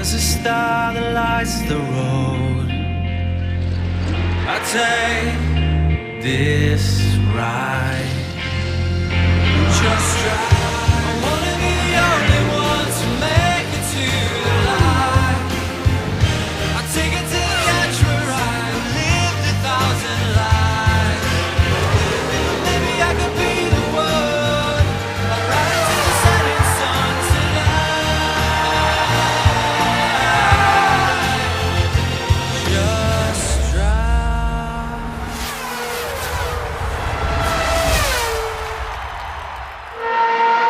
There's a star that lights the road. I take this ride. Just drive. I wanna be the only one to make it to the light. I take it to the edge where I lived 1,000 lives. Maybe I could be the one. I'll ride to the setting sun tonight. Just drive.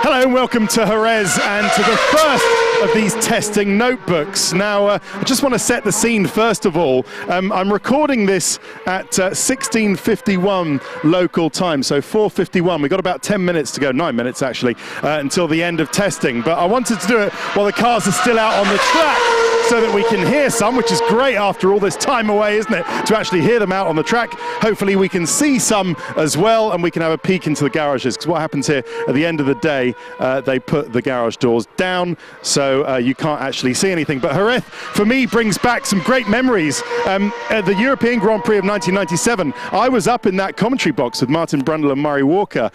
Hello and welcome to Jerez and to the first of these testing notebooks. Now, I just want to set the scene first of all. I'm recording this at 16:51 local time, so 4:51. We've got about 10 minutes to go, 9 minutes actually, until the end of testing. But I wanted to do it while the cars are still out on the track so that we can hear some, which is great after all this time away, isn't it, to actually hear them out on the track. Hopefully we can see some as well, and we can have a peek into the garages, because what happens here at the end of the day, they put the garage doors down, so you can't actually see anything. But Jerez, for me, brings back some great memories. At the European Grand Prix of 1997, I was up in that commentary box with Martin Brundle and Murray Walker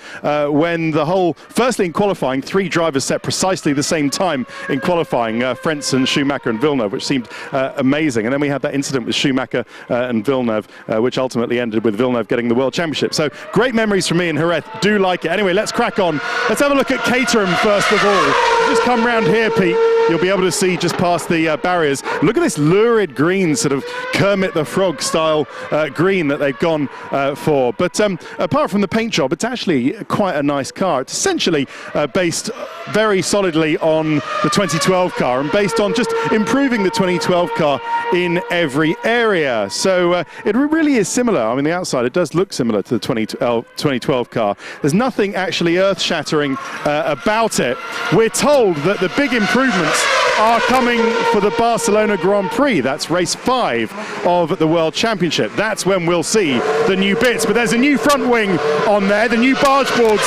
when the whole, firstly in qualifying, 3 drivers set precisely the same time in qualifying, Frentzen, Schumacher and Villeneuve, which seemed amazing. And then we had that incident with Schumacher and Villeneuve, which ultimately ended with Villeneuve getting the World Championship. So great memories for me in Jerez. Do like it. Anyway, let's crack on. Let's have a look at Caterham first of all. Just come round here, Pete. You'll be able to see just past the barriers. Look at this lurid green, sort of Kermit the Frog style green that they've gone for. But apart from the paint job, it's actually quite a nice car. It's essentially based very solidly on the 2012 car and based on just improving the 2012 car in every area. So it really is similar. I mean, the outside, it does look similar to the 2012 car. There's nothing actually earth-shattering about it. We're told that the big improvements are coming for the Barcelona Grand Prix. That's race 5 of the World Championship. That's when we'll see the new bits. But there's a new front wing on there, the new barge boards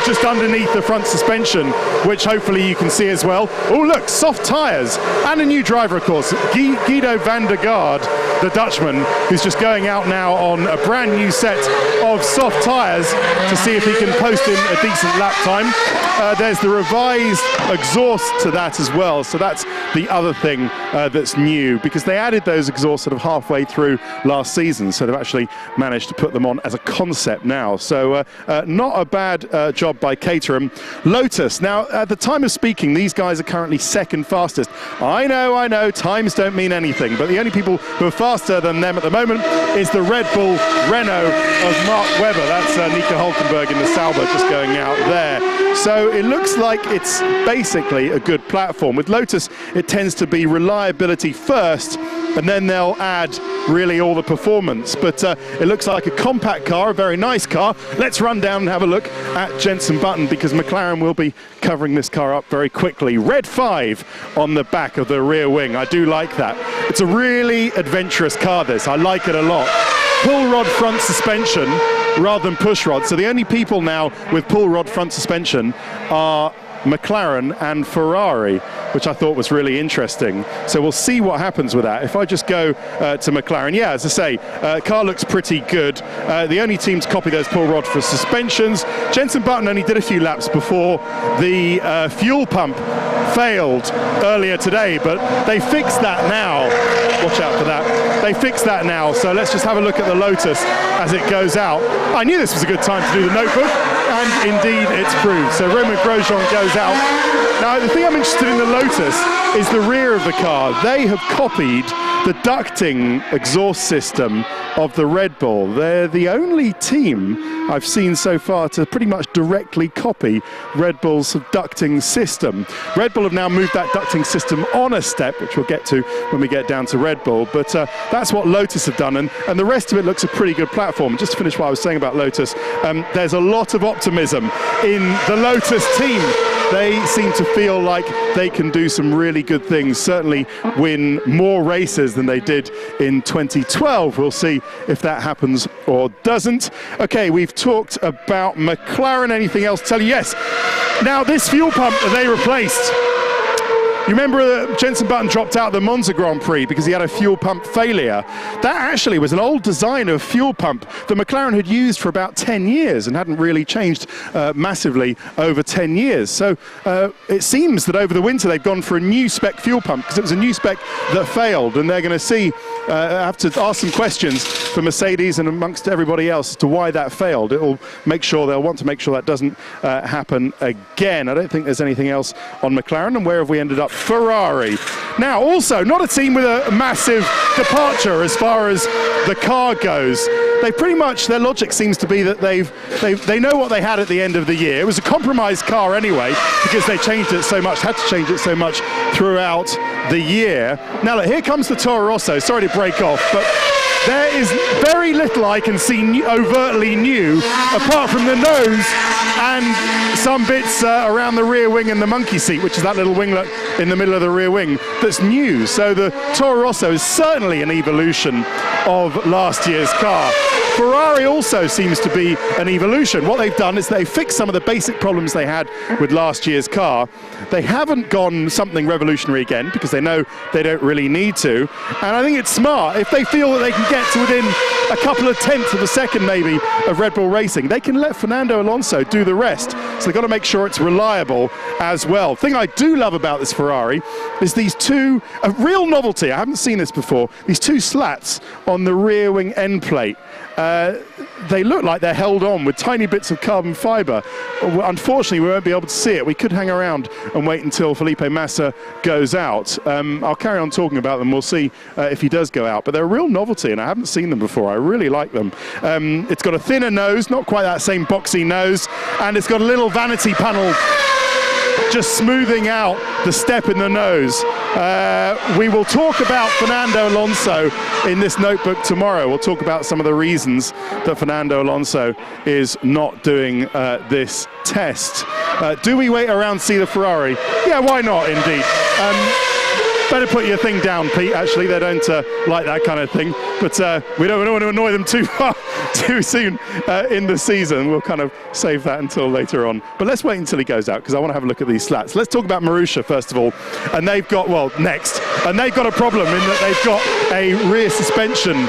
just underneath the front suspension, which hopefully you can see as well. Oh look, soft tyres and a new driver, of course, Guido van der Garde, the Dutchman, who's just going out now on a brand new set of soft tyres to see if he can post in a decent lap time. There's the revised exhaust to that as well, so that's the other thing that's new, because they added those exhausts sort of halfway through last season, so they've actually managed to put them on as a concept now. So not a bad job by Caterham. Lotus, now at the time of speaking, these guys are currently second fastest. I know, times don't mean anything, but the only people who are faster than them at the moment is the Red Bull Renault of Mark Webber. That's Nico Hulkenberg in the Sauber just going out there. So it looks like it's basically a good platform. With Lotus, it tends to be reliability first, and then they'll add really all the performance. But it looks like a compact car, a very nice car. Let's run down and have a look at Jenson Button, because McLaren will be covering this car up very quickly. Red 5 on the back of the rear wing. I do like that. It's a really adventurous car, this. I like it a lot. Pull rod front suspension rather than push rod. So the only people now with pull rod front suspension are McLaren and Ferrari, which I thought was really interesting. So we'll see what happens with that. If I just go to McLaren, yeah, as I say, car looks pretty good. The only team to copy those pull rod for suspensions. Jenson Button only did a few laps before the fuel pump failed earlier today, but they fixed that now. Watch out for that. They fixed that now. So let's just have a look at the Lotus as it goes out. I knew this was a good time to do the notebook, and indeed it's proved. So Romain Grosjean goes out. Now, the thing I'm interested in the Lotus is the rear of the car. They have copied the ducting exhaust system of the Red Bull. They're the only team I've seen so far to pretty much directly copy Red Bull's ducting system. Red Bull have now moved that ducting system on a step, which we'll get to when we get down to Red Bull, but that's what Lotus have done, and the rest of it looks a pretty good platform. Just to finish what I was saying about Lotus, there's a lot of optimism in the Lotus team. They seem to feel like they can do some really good things, certainly win more races than they did in 2012. We'll see if that happens or doesn't. Okay, we've talked about McLaren. Anything else to tell you? Yes. Now, this fuel pump that they replaced, You remember Jenson Button dropped out of the Monza Grand Prix because he had a fuel pump failure. That actually was an old design of fuel pump that McLaren had used for about 10 years and hadn't really changed massively over 10 years. So it seems that over the winter they've gone for a new spec fuel pump because it was a new spec that failed, and they're going to have to ask some questions for Mercedes and amongst everybody else as to why that failed. They'll want to make sure that doesn't happen again. I don't think there's anything else on McLaren. And where have we ended up? Ferrari. Now, also, not a team with a massive departure as far as the car goes. They pretty much, their logic seems to be that they know what they had at the end of the year. It was a compromised car anyway, because they changed it so much, had to change it so much throughout the year. Now, look, here comes the Toro Rosso. Sorry to break off, but there is very little I can see overtly new, apart from the nose and some bits around the rear wing and the monkey seat, which is that little winglet in the middle of the rear wing, that's new. So the Toro Rosso is certainly an evolution of last year's car. Ferrari also seems to be an evolution. What they've done is they've fixed some of the basic problems they had with last year's car. They haven't gone something revolutionary again because they know they don't really need to. And I think it's smart. If they feel that they can get to within a couple of tenths of a second maybe of Red Bull Racing, they can let Fernando Alonso do the rest. So they've got to make sure it's reliable as well. The thing I do love about this Ferrari is these two, a real novelty, I haven't seen this before, these two slats on the rear wing end plate. They look like they're held on with tiny bits of carbon fibre. Unfortunately, we won't be able to see it. We could hang around and wait until Felipe Massa goes out. I'll carry on talking about them. We'll see if he does go out. But they're a real novelty, and I haven't seen them before. I really like them. It's got a thinner nose, not quite that same boxy nose, and it's got a little vanity panel just smoothing out the step in the nose. We will talk about Fernando Alonso in this notebook tomorrow. We'll talk about some of the reasons that Fernando Alonso is not doing this test. Do we wait around to see the Ferrari? Yeah, why not, indeed. Better put your thing down, Pete, actually. They don't like that kind of thing. But we don't want to annoy them too soon in the season. We'll kind of save that until later on. But let's wait until he goes out, because I want to have a look at these slats. Let's talk about Marussia, first of all. And they've got, well, next. And they've got a problem in that they've got a rear suspension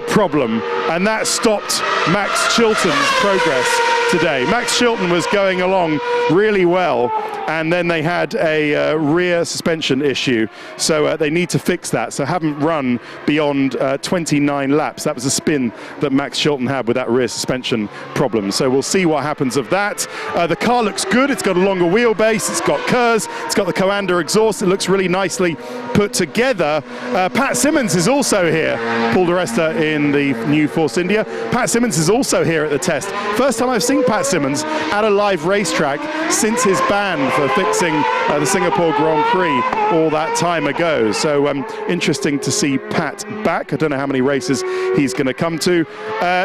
problem. And that stopped Max Chilton's progress today. Max Chilton was going along really well, and then they had a rear suspension issue, so they need to fix that. So haven't run beyond 29 laps. That was a spin that Max Chilton had with that rear suspension problem. So we'll see what happens of that. The car looks good. It's got a longer wheelbase. It's got KERS. It's got the Coanda exhaust. It looks really nicely put together. Pat Simmons is also here. Paul Di Resta in the new Force India. Pat Simmons is also here at the test. First time I've seen Pat Simmons at a live racetrack since his ban for fixing the Singapore Grand Prix all that time ago. So interesting to see Pat back. I don't know how many races he's going to come to.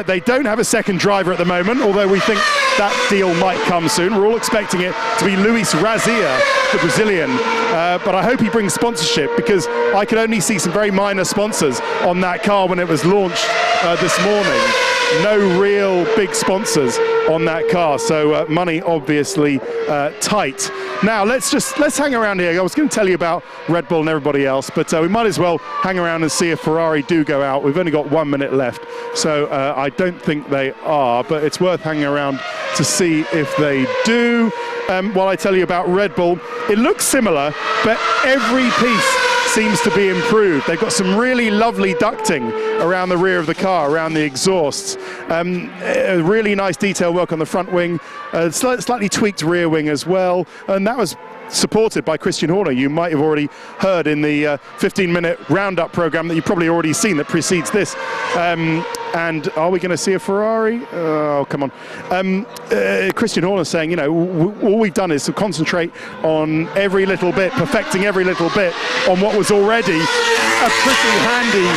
They don't have a second driver at the moment, although we think that deal might come soon. We're all expecting it to be Luis Razia, the Brazilian. But I hope he brings sponsorship, because I could only see some very minor sponsors on that car when it was launched this morning. No real big sponsors on that car, so money obviously tight. Now let's hang around here. I was going to tell you about Red Bull and everybody else, but we might as well hang around and see if Ferrari do go out. We've only got 1 minute left, so I don't think they are, but it's worth hanging around to see if they do. While I tell you about Red Bull, it looks similar, but every piece seems to be improved. They've got some really lovely ducting around the rear of the car, around the exhausts. Really nice detail work on the front wing, slightly tweaked rear wing as well, and that was supported by Christian Horner. You might have already heard in the 15-minute roundup program that you've probably already seen that precedes this. And are we going to see a Ferrari? Oh, come on. Christian Horner saying, you know, all we've done is to concentrate on every little bit, perfecting every little bit on what was already a pretty handy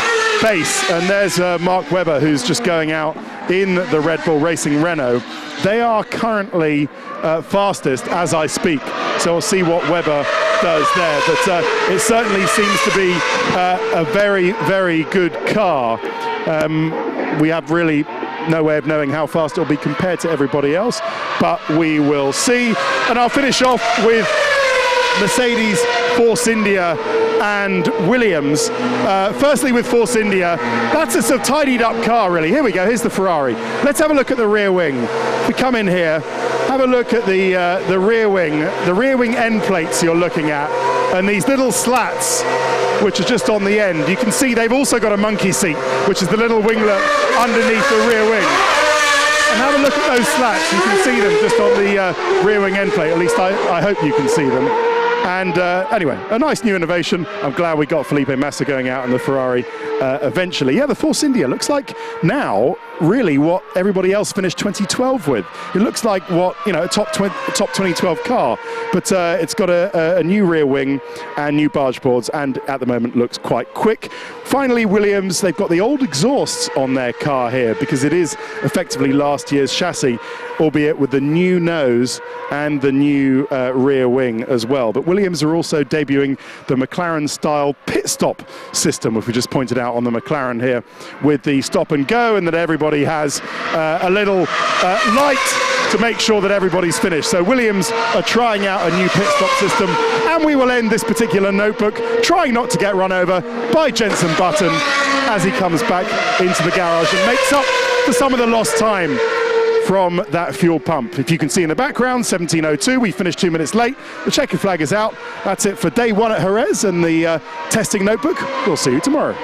base. And there's Mark Webber, who's just going out in the Red Bull Racing Renault. They are currently fastest as I speak, so we'll see what Webber does there. But it certainly seems to be a very, very good car. We have really no way of knowing how fast it'll be compared to everybody else, but we will see. And I'll finish off with Mercedes, Force India and Williams. Firstly with Force India, that's a sort of tidied up car really. Here we go, here's the Ferrari. Let's have a look at the rear wing. If we come in here, have a look at the rear wing end plates you're looking at, and these little slats which are just on the end. You can see they've also got a monkey seat, which is the little winglet underneath the rear wing. And have a look at those slats. You can see them just on the rear wing end plate. At least I hope you can see them. And anyway, a nice new innovation. I'm glad we got Felipe Massa going out in the Ferrari eventually. Yeah, the Force India looks like now really what everybody else finished 2012 with. It looks like what, you know, a top 2012 car, but it's got a new rear wing and new barge boards, and at the moment looks quite quick. Finally, Williams, they've got the old exhausts on their car here because it is effectively last year's chassis, albeit with the new nose and the new rear wing as well. But Williams are also debuting the McLaren-style pit stop system, which we just pointed out on the McLaren here, with the stop and go, and that everybody has a little light to make sure that everybody's finished. So Williams are trying out a new pit stop system, and we will end this particular notebook trying not to get run over by Jenson Button as he comes back into the garage and makes up for some of the lost time from that fuel pump. If you can see in the background, 17:02, we finished 2 minutes late. The checkered flag is out. That's it for day one at Jerez and the testing notebook. We'll see you tomorrow.